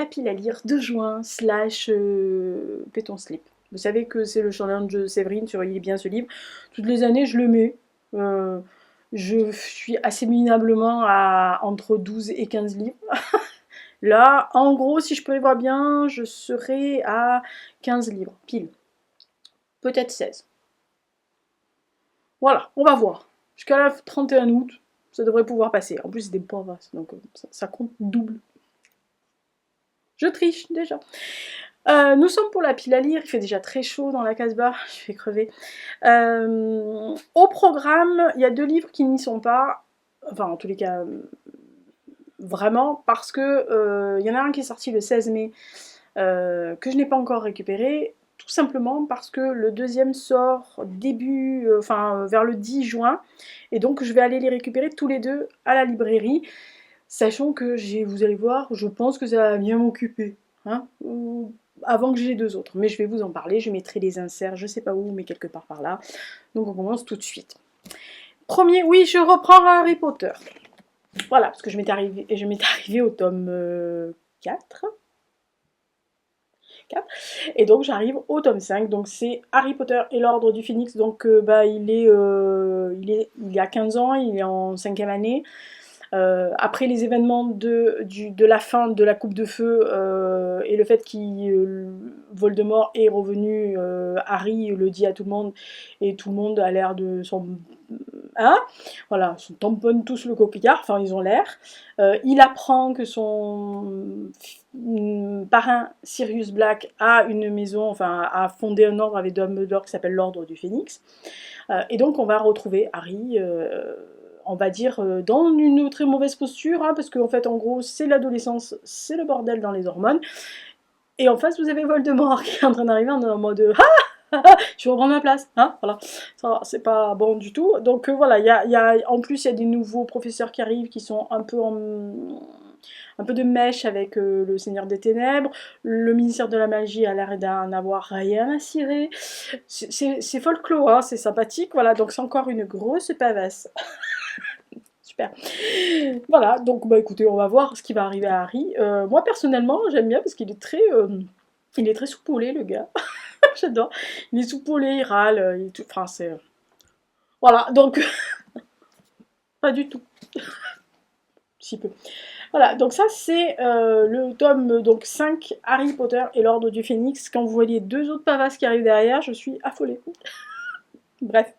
la pile à lire de juin slash Péton Slip. Vous savez que c'est le challenge de Séverine sur Il est bien ce livre. Toutes les années, je le mets. Je suis assez minablement à entre 12 et 15 livres. Là, en gros, si je prévois bien, je serai à 15 livres, pile. Peut-être 16. Voilà, on va voir. Jusqu'à la 31 août, ça devrait pouvoir passer. En plus, c'est des pauvres, donc ça compte double. Je triche déjà. Nous sommes pour la pile à lire, il fait déjà très chaud dans la Casbah, je vais crever. Au programme, il y a 2 livres qui n'y sont pas, enfin en tous les cas, vraiment, parce que y en a un qui est sorti le 16 mai, que je n'ai pas encore récupéré, tout simplement parce que le deuxième sort vers le 10 juin, et donc je vais aller les récupérer tous les deux à la librairie, sachant que vous allez voir, je pense que ça va bien m'occuper, hein, avant que j'ai les 2 autres, mais je vais vous en parler, je mettrai les inserts, je sais pas où, mais quelque part par là, donc on commence tout de suite. Premier, oui, je reprends Harry Potter. Voilà, parce que je m'étais arrivée au tome 4. Et donc j'arrive au tome 5, donc c'est Harry Potter et l'Ordre du Phénix, donc il y a 15 ans, il est en 5e année. Après les événements de la fin de la Coupe de Feu et le fait que Voldemort est revenu, Harry le dit à tout le monde et tout le monde a l'air de s'en... Hein, voilà, se tamponnent tous le coquillard, enfin ils ont l'air. Il apprend que son parrain Sirius Black a une maison, enfin a fondé un ordre avec Dumbledore qui s'appelle l'Ordre du Phénix. Et donc on va retrouver Harry, on va dire, dans une très mauvaise posture, hein, parce qu'en fait en gros c'est l'adolescence, c'est le bordel dans les hormones. Et en face vous avez Voldemort qui est en train d'arriver en mode je vais reprendre ma place, hein, voilà, ça c'est pas bon du tout. Donc voilà, en plus il y a des nouveaux professeurs qui arrivent qui sont un peu un peu de mèche avec le Seigneur des Ténèbres. Le ministère de la Magie a l'air d'en avoir rien à cirer. C'est folklore, hein, c'est sympathique, voilà, donc c'est encore une grosse pavasse. Super. Voilà, donc bah écoutez, on va voir ce qui va arriver à Harry. Moi personnellement, j'aime bien parce qu'il est très soupolé, le gars. J'adore. Il est soupolé, il râle, enfin c'est... Voilà, donc pas du tout. Si peu. Voilà, donc ça c'est le tome donc 5, Harry Potter et l'Ordre du Phénix. Quand vous voyez 2 autres pavasses qui arrivent derrière, je suis affolée. Bref.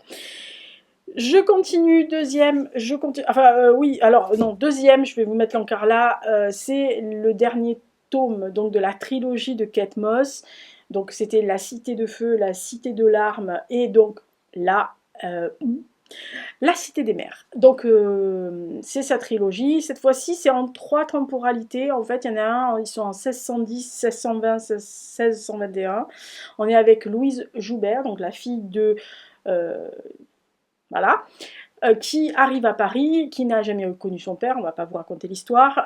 Je continue, deuxième, je continue, enfin oui, alors non, deuxième, je vais vous mettre l'encart là, c'est le dernier tome donc de la trilogie de Kate Moss. Donc c'était La Cité de Feu, La Cité de Larmes et donc là, La Cité des Mers. Donc c'est sa trilogie. Cette fois-ci, c'est en 3 temporalités. En fait, il y en a un, ils sont en 1610, 1620, 1621. On est avec Louise Joubert, donc la fille de... voilà, qui arrive à Paris, qui n'a jamais connu son père, on va pas vous raconter l'histoire,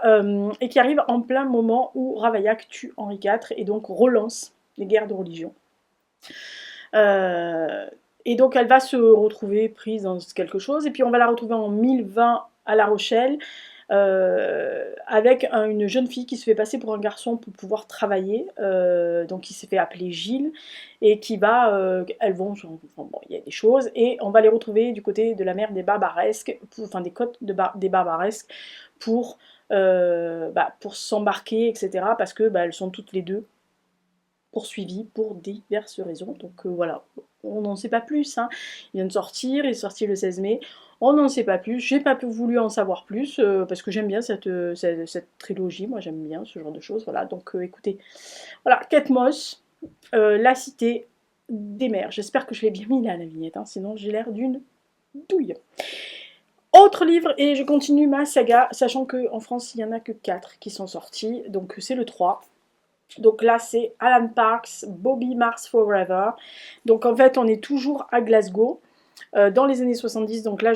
et qui arrive en plein moment où Ravaillac tue Henri IV et donc relance les guerres de religion. Et donc elle va se retrouver prise dans quelque chose, et puis on va la retrouver en 1020 à La Rochelle, avec une jeune fille qui se fait passer pour un garçon pour pouvoir travailler, donc qui s'est fait appeler Gilles, et qui va, elles vont, bon, il y a des choses, et on va les retrouver du côté de la mer des Barbaresques, enfin des côtes des Barbaresques, pour s'embarquer, etc., parce que elles sont toutes les deux poursuivies pour diverses raisons, donc voilà, on n'en sait pas plus, hein. Il vient de sortir, il est sorti le 16 mai, on n'en sait pas plus, j'ai pas voulu en savoir plus, parce que j'aime bien cette trilogie, moi j'aime bien ce genre de choses, voilà, donc écoutez, voilà, Kate Moss, La Cité des Mers, j'espère que je l'ai bien mis là la vignette, hein, sinon j'ai l'air d'une douille. Autre livre, et je continue ma saga, sachant qu'en France il n'y en a que 4 qui sont sortis, donc c'est le 3. Donc là, c'est Alan Parks, Bobby Mars Forever. Donc en fait, on est toujours à Glasgow, dans les années 70. Donc là,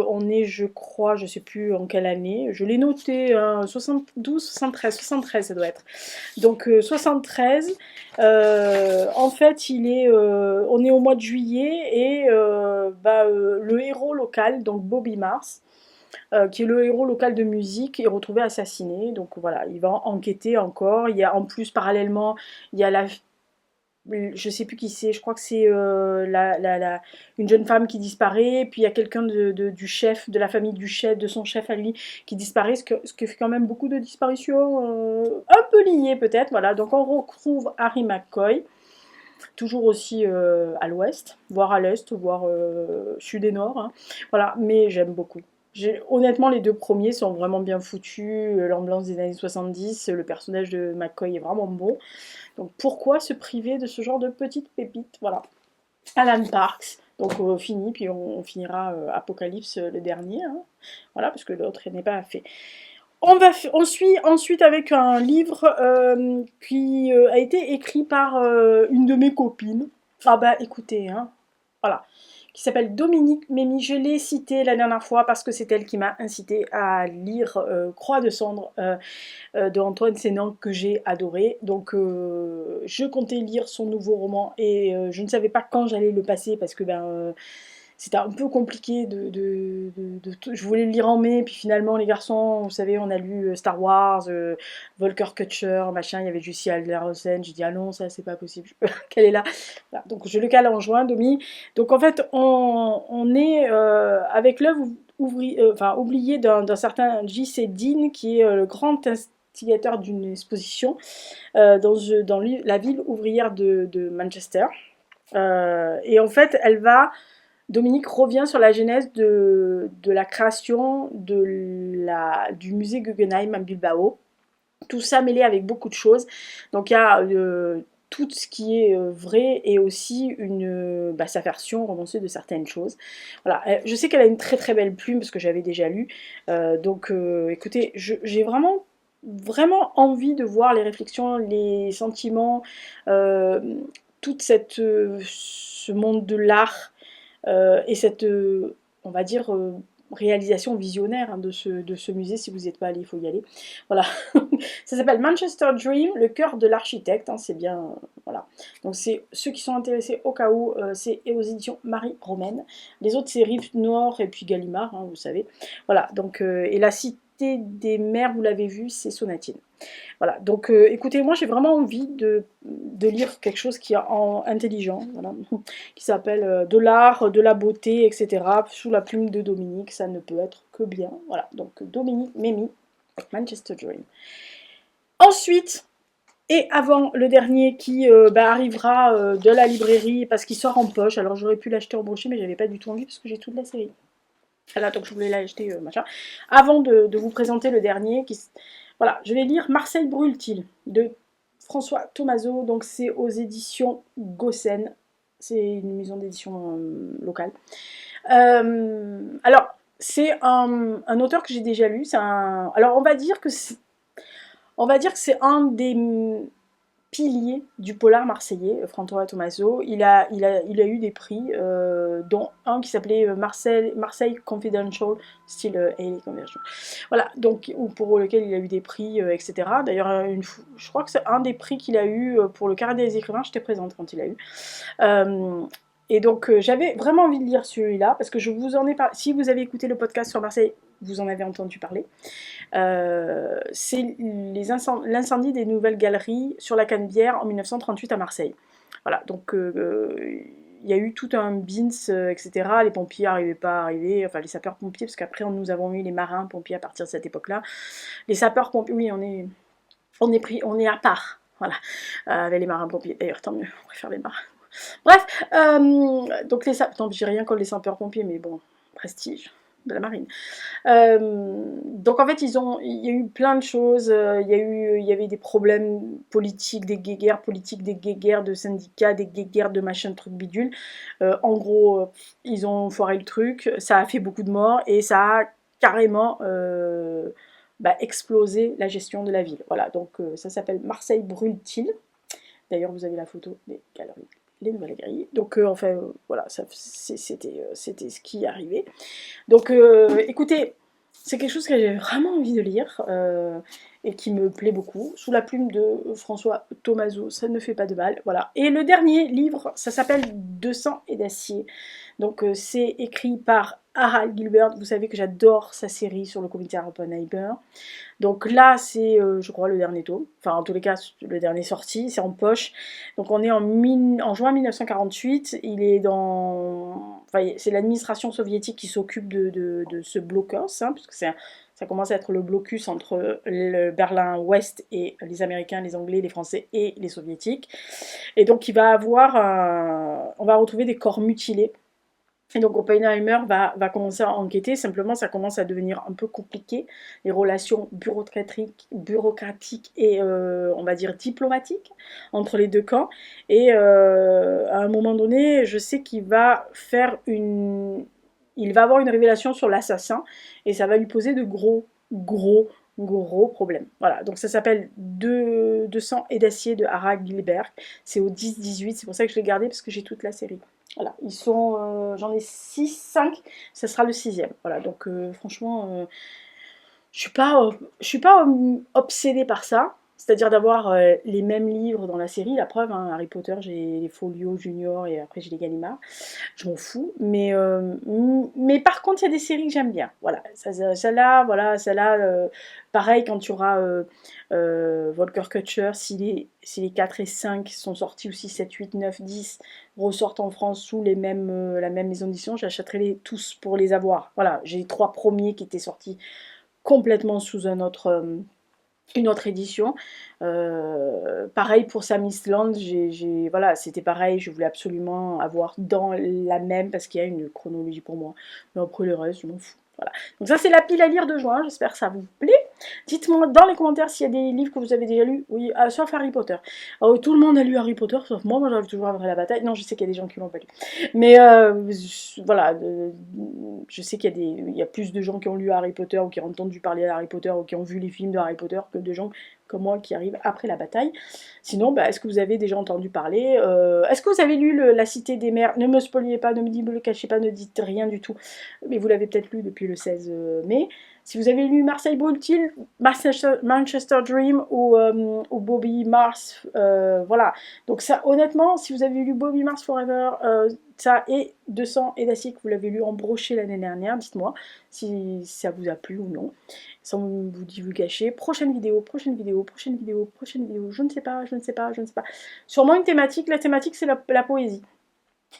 on est, je crois, je sais plus en quelle année. Je l'ai noté, 72, 73, 73 ça doit être. Donc 73. En fait, on est au mois de juillet et le héros local, donc Bobby Mars, qui est le héros local de musique, est retrouvé assassiné. Donc voilà, il va enquêter encore. Il y a en plus, parallèlement, il y a je sais plus qui c'est, je crois que c'est une jeune femme qui disparaît, puis il y a quelqu'un du chef, de la famille du chef, de son chef à lui, qui disparaît, ce qui fait quand même beaucoup de disparitions un peu liées peut-être, voilà. Donc on retrouve Harry McCoy, toujours aussi à l'ouest, voire à l'est, voire sud et nord, hein. Voilà, mais j'aime beaucoup. Honnêtement, les deux premiers sont vraiment bien foutus, l'ambiance des années 70, le personnage de McCoy est vraiment bon. Donc pourquoi se priver de ce genre de petites pépites? Voilà. Alan Parks, donc fini, puis on finira Apocalypse le dernier, hein. Voilà, parce que l'autre n'est pas fait. On suit ensuite avec un livre qui a été écrit par une de mes copines. Ah bah écoutez, hein, voilà, qui s'appelle Dominique Mémy. Je l'ai citée la dernière fois parce que c'est elle qui m'a incité à lire Croix de cendre de Antoine Sénan, que j'ai adoré. Donc je comptais lire son nouveau roman et je ne savais pas quand j'allais le passer parce que c'était un peu compliqué je voulais le lire en mai, puis finalement les garçons, vous savez, on a lu Star Wars, Volker Kutcher, machin, il y avait Jussi Adler-Olsen, j'ai dit ah non, ça c'est pas possible, qu'elle est là. Voilà, donc je le cale en juin, Domi. Donc en fait, on est avec l'œuvre oublié d'un certain J.C. Dean, qui est le grand instigateur d'une exposition dans la ville ouvrière de Manchester. Et en fait, Dominique revient sur la genèse de la création du musée Guggenheim à Bilbao. Tout ça mêlé avec beaucoup de choses. Donc il y a tout ce qui est vrai et aussi sa version romancée de certaines choses. Voilà. Je sais qu'elle a une très très belle plume parce que j'avais déjà lu. Donc écoutez, j'ai vraiment vraiment envie de voir les réflexions, les sentiments, euh, ce monde de l'art et cette, on va dire, réalisation visionnaire, hein, de ce musée. Si vous n'y êtes pas allé, il faut y aller. Voilà. Ça s'appelle Manchester Dream, le cœur de l'architecte, hein, c'est bien, voilà. Donc c'est ceux qui sont intéressés au cas où, c'est aux éditions Marie-Romaine. Les autres c'est Rive Nord et puis Gallimard, hein, vous savez. Voilà, donc, et la cité des mers, vous l'avez vu, c'est Sonatine. Voilà, donc écoutez, moi j'ai vraiment envie de lire quelque chose qui est intelligent, voilà, qui s'appelle de l'art, de la beauté, etc. Sous la plume de Dominique, ça ne peut être que bien. Voilà, donc Dominique Mémy, Manchester Dream. Ensuite, et avant le dernier qui arrivera de la librairie parce qu'il sort en poche, alors j'aurais pu l'acheter en brochet, mais j'avais pas du tout envie parce que j'ai toute la série. Voilà, donc je voulais l'acheter, machin. Avant de vous présenter le dernier, voilà, je vais lire Marseille brûle-t-il de François Thomazeau, donc c'est aux éditions Gossen, c'est une maison d'édition locale. Alors, c'est un auteur que j'ai déjà lu, alors on va dire que c'est un des pilier du polar marseillais, François Thomazeau. Il a eu des prix, dont un qui s'appelait Marseille Confidential, style Hailey Confidential. Voilà, donc, pour lequel il a eu des prix, etc. D'ailleurs, je crois que c'est un des prix qu'il a eu pour le Carré des écrivains, j'étais présente quand il a eu. Et donc j'avais vraiment envie de lire celui-là, parce que je vous en ai parlé. Si vous avez écouté le podcast sur Marseille, vous en avez entendu parler. C'est l'incendie des Nouvelles Galeries sur la Canebière en 1938 à Marseille. Voilà, donc il y a eu tout un bins, etc. Les pompiers n'arrivaient pas à arriver, enfin les sapeurs-pompiers, parce qu'après nous avons eu les marins-pompiers à partir de cette époque-là. Les sapeurs-pompiers, oui, on est à part, voilà, avec les marins-pompiers. D'ailleurs, tant mieux, on préfère les marins. Bref, donc j'ai rien contre les sapeurs-pompiers, mais bon, prestige de la marine. Donc en fait, il y a eu plein de choses. Il y avait des problèmes politiques, des guéguerres politiques, des guéguerres de syndicats, des guéguerres de machin, truc bidule. En gros, ils ont foiré le truc. Ça a fait beaucoup de morts et ça a carrément explosé la gestion de la ville. Voilà, donc ça s'appelle Marseille brûle-t-il. D'ailleurs, vous avez la photo des galeries. Les Nouvelles Galeries. Donc voilà, c'était ce qui arrivait. Donc écoutez, c'est quelque chose que j'ai vraiment envie de lire et qui me plaît beaucoup. Sous la plume de François Thomazeau, ça ne fait pas de mal. Voilà. Et le dernier livre, ça s'appelle De sang et d'acier. Donc c'est écrit par Harald Gilbert, vous savez que j'adore sa série sur le comité Oppenheimer. Donc là, c'est, je crois, le dernier tome. Enfin, en tous les cas, le dernier sorti, c'est en poche. Donc on est en juin 1948. Il est dans... Enfin, c'est l'administration soviétique qui s'occupe de ce blocus, hein, puisque ça commence à être le blocus entre le Berlin-Ouest et les Américains, les Anglais, les Français et les Soviétiques. Et donc il va avoir... on va retrouver des corps mutilés. Et donc Oppenheimer va commencer à enquêter, simplement ça commence à devenir un peu compliqué, les relations bureaucratiques et on va dire diplomatiques entre les deux camps. Et à un moment donné, je sais qu'il va faire il va avoir une révélation sur l'assassin et ça va lui poser de gros problèmes. Voilà, donc ça s'appelle 200 et d'acier de Harald Gilbert, c'est au 10-18, c'est pour ça que je l'ai gardé parce que j'ai toute la série. Voilà, ils sont, j'en ai 6, 5, ça sera le 6e. Voilà, donc franchement, je suis pas obsédée par ça, c'est-à-dire d'avoir les mêmes livres dans la série. La preuve, hein, Harry Potter, j'ai les Folio Junior et après j'ai les Gallimard. Je m'en fous, mais par contre, il y a des séries que j'aime bien. Voilà, celle-là, voilà, celle-là, pareil, quand tu auras Volker Kutscher, si les 4 et 5 sont sortis, ou 6, 7, 8, 9, 10 ressortent en France sous la même maison d'édition, j'achèterai les tous pour les avoir. Voilà, j'ai les 3 premiers qui étaient sortis complètement sous une autre édition. Pareil pour Sam Island, voilà, c'était pareil, je voulais absolument avoir dans la même parce qu'il y a une chronologie pour moi. Mais après le reste, je m'en fous. Voilà. Donc ça c'est la pile à lire de juin, j'espère que ça vous plaît. Dites-moi dans les commentaires s'il y a des livres que vous avez déjà lus. Oui, sauf Harry Potter. Alors, tout le monde a lu Harry Potter, sauf moi, moi j'arrive toujours à voir la bataille. Non, je sais qu'il y a des gens qui l'ont pas lu. Mais voilà, je sais il y a plus de gens qui ont lu Harry Potter ou qui ont entendu parler d'Harry Potter ou qui ont vu les films de Harry Potter que de gens comme moi qui arrivent après la bataille. Sinon, est-ce que vous avez déjà entendu parler est-ce que vous avez lu La Cité des Mers? Ne me spoiliez pas, ne me le cachez pas, ne dites rien du tout. Mais vous l'avez peut-être lu depuis le 16 mai. Si vous avez lu Marseille Brûle-t-il, Manchester Dream ou Bobby Mars, voilà. Donc ça, honnêtement, si vous avez lu Bobby Mars Forever, ça et 200 et d'acier que vous l'avez lu en brochet l'année dernière, dites-moi si ça vous a plu ou non, sans vous divulgacher. Prochaine vidéo, je ne sais pas. Sûrement une thématique, la thématique c'est la poésie.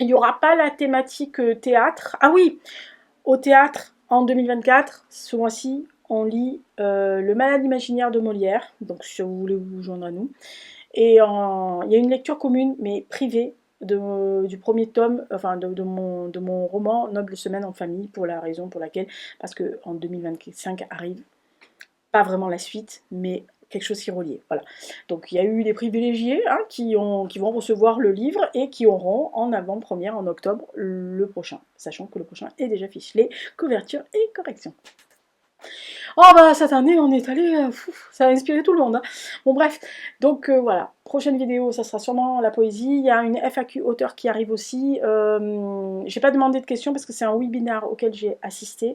Il n'y aura pas la thématique théâtre. Ah oui, au théâtre, en 2024, ce mois-ci, on lit Le Malade imaginaire de Molière, donc si vous voulez vous joindre à nous. Et il y a une lecture commune, mais privée, du premier tome, enfin de mon roman Noble Semaine en famille, pour la raison pour laquelle, parce qu'en 2025 arrive pas vraiment la suite, mais quelque chose qui est relié. Voilà. Donc il y a eu des privilégiés hein, qui vont recevoir le livre et qui auront en avant-première en octobre le prochain, sachant que le prochain est déjà ficelé, couverture et correction. Oh cette année on est allé, ça a inspiré tout le monde. Hein. Bon bref, donc voilà, prochaine vidéo ça sera sûrement la poésie, il y a une FAQ auteur qui arrive aussi, j'ai pas demandé de questions parce que c'est un webinaire auquel j'ai assisté,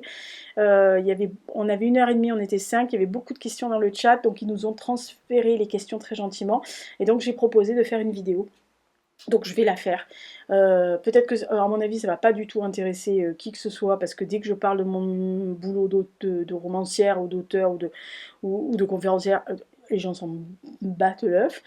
on avait 1h30, on était 5, il y avait beaucoup de questions dans le chat, donc ils nous ont transféré les questions très gentiment, et donc j'ai proposé de faire une vidéo. Donc je vais la faire. Peut-être que, à mon avis, ça va pas du tout intéresser qui que ce soit, parce que dès que je parle de mon boulot de romancière ou d'auteur ou de conférencière, les gens s'en battent l'œuf.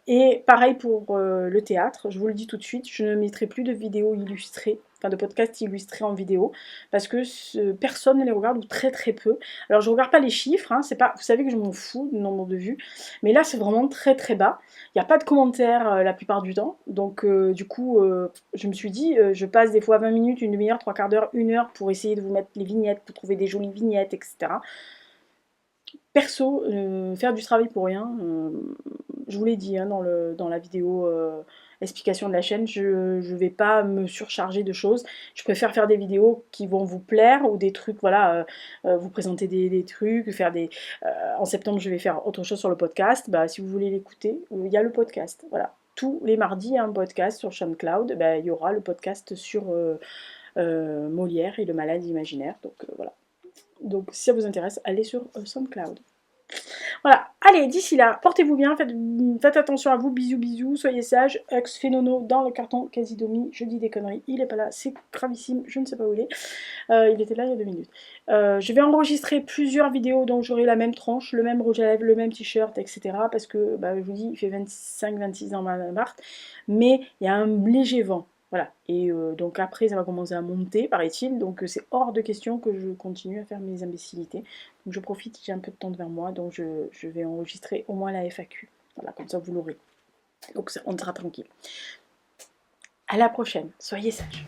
Et pareil pour le théâtre, je vous le dis tout de suite, je ne mettrai plus de vidéos illustrées, enfin de podcasts illustrés en vidéo, parce que personne ne les regarde ou très très peu. Alors je regarde pas les chiffres, hein, c'est pas, vous savez que je m'en fous du nombre de vues, mais là c'est vraiment très très bas. Il n'y a pas de commentaires la plupart du temps, donc du coup je me suis dit, je passe des fois 20 minutes, une demi-heure, 3 quarts d'heure, 1 heure pour essayer de vous mettre les vignettes, pour trouver des jolies vignettes, etc. Perso, faire du travail pour rien, je vous l'ai dit hein, dans la vidéo explication de la chaîne, je vais pas me surcharger de choses, je préfère faire des vidéos qui vont vous plaire, ou des trucs, voilà, vous présenter des trucs, en septembre je vais faire autre chose sur le podcast, si vous voulez l'écouter, il y a le podcast, voilà. Tous les mardis, il y a un podcast sur SoundCloud, il y aura le podcast sur Molière et le malade imaginaire, donc voilà. Donc si ça vous intéresse, allez sur SoundCloud. Voilà, allez, d'ici là, portez-vous bien, faites attention à vous, bisous bisous, soyez sages, ex fait nono dans le carton quasi-domi, je dis des conneries, il est pas là, c'est gravissime, je ne sais pas où il est, il était là il y a 2 minutes. Je vais enregistrer plusieurs vidéos dont j'aurai la même tranche, le même rouge à lèvres, le même t-shirt, etc. Parce que, bah, je vous dis, il fait 25-26 dans ma appart, mais il y a un léger vent. Voilà, et donc après ça va commencer à monter, paraît-il, donc c'est hors de question que je continue à faire mes imbécilités. Donc je profite, j'ai un peu de temps devant moi, donc je vais enregistrer au moins la FAQ. Voilà, comme ça vous l'aurez. Donc on sera tranquille. À la prochaine, soyez sages.